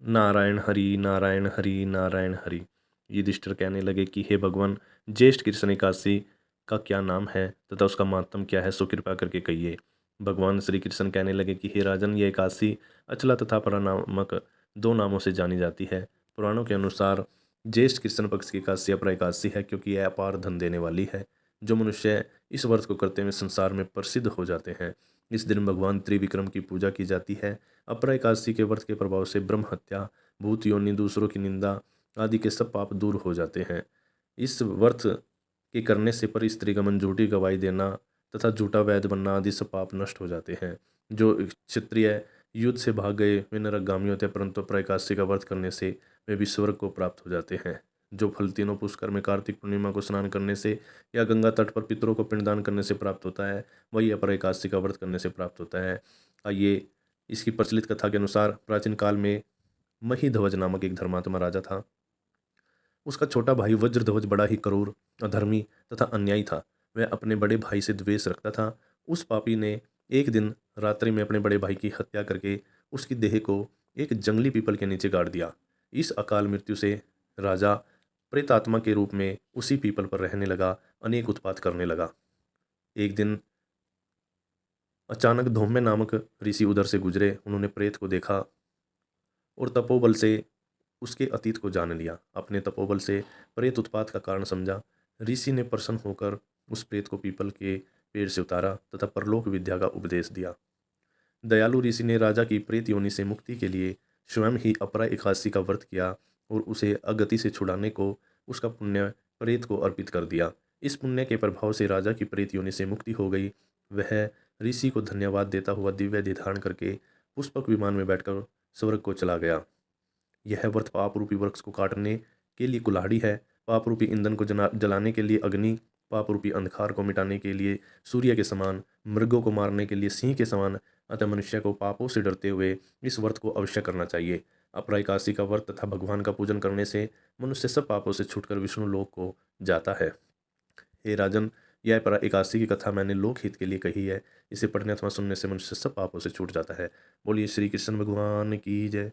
नारायण हरि नारायण हरि। युधिष्ठिर कहने लगे कि हे भगवान, ज्येष्ठ कृष्ण एकादशी का क्या नाम है तथा उसका महात्म क्या है, सो कृपा करके कहिए। भगवान श्री कृष्ण कहने लगे कि हे राजन, ये एकादशी अचला तथा परा नामक दो नामों से जानी जाती है। पुराणों के अनुसार ज्येष्ठ कृष्ण पक्ष की एकादशी अपरा एकादशी है, क्योंकि यह अपार धन देने वाली है। जो मनुष्य इस व्रत को करते हुए संसार में प्रसिद्ध हो जाते हैं। इस दिन भगवान त्रिविक्रम की पूजा की जाती है। अपरा एकादशी के व्रत के प्रभाव से ब्रह्म हत्या, भूत योनि, दूसरों की निंदा आदि के सब पाप दूर हो जाते हैं। इस व्रत के करने से पर स्त्रीगमन, झूठी गवाही देना तथा झूठा वैद बनना आदि सब पाप नष्ट हो जाते हैं। जो क्षत्रिय युद्ध से भाग गए वे नरकगामी होते हैं, परंतु अपरा एकादशी का व्रत करने से वे भी स्वर्ग को प्राप्त हो जाते हैं। जो फल तीनों पुष्कर में कार्तिक पूर्णिमा को स्नान करने से या गंगा तट पर पितरों को पिंडदान करने से प्राप्त होता है, वही अपरा एकादशी का व्रत करने से प्राप्त होता है। आइए, इसकी प्रचलित कथा के अनुसार प्राचीन काल में महीध्वज नामक एक धर्मात्मा राजा था। उसका छोटा भाई वज्रध्वज बड़ा ही क्रूर, अधर्मी तथा अन्यायी था। वह अपने बड़े भाई से द्वेष रखता था। उस पापी ने एक दिन रात्रि में अपने बड़े भाई की हत्या करके उसकी देह को एक जंगली पीपल के नीचे गाड़ दिया। इस अकाल मृत्यु से राजा प्रेतात्मा के रूप में उसी पीपल पर रहने लगा, अनेक उत्पात करने लगा। एक दिन अचानक धौम्य नामक ऋषि उधर से गुजरे। उन्होंने प्रेत को देखा और तपोबल से उसके अतीत को जान लिया। अपने तपोबल से प्रेत उत्पात का कारण समझा। ऋषि ने प्रसन्न होकर उस प्रेत को पीपल के पेड़ से उतारा तथा परलोक विद्या का उपदेश दिया। दयालु ऋषि ने राजा की प्रेत योनि से मुक्ति के लिए स्वयं ही अपरा एकादशी का व्रत किया और उसे अगति से छुड़ाने को उसका पुण्य प्रेत को अर्पित कर दिया। इस पुण्य के प्रभाव से राजा की प्रेत योनि से मुक्ति हो गई। वह ऋषि को धन्यवाद देता हुआ दिव्य देह धारण करके पुष्पक विमान में बैठकर स्वर्ग को चला गया। यह व्रत पाप रूपी वृक्ष को काटने के लिए कुल्हाड़ी है, पाप रूपी ईंधन को जलाने के लिए अग्नि, पाप रूपी अंधकार को मिटाने के लिए सूर्य के समान, मृगों को मारने के लिए सिंह के समान। अतः मनुष्य को पापों से डरते हुए इस व्रत को अवश्य करना चाहिए। अपरा एकादशी का व्रत तथा भगवान का पूजन करने से मनुष्य सब पापों से छूटकर विष्णु लोक को जाता है। हे राजन, यह अपरा एकादशी की कथा मैंने लोकहित के लिए कही है। इसे पढ़ने अथवा सुनने से मनुष्य सब पापों से छूट जाता है। बोलिए श्री कृष्ण भगवान की जय।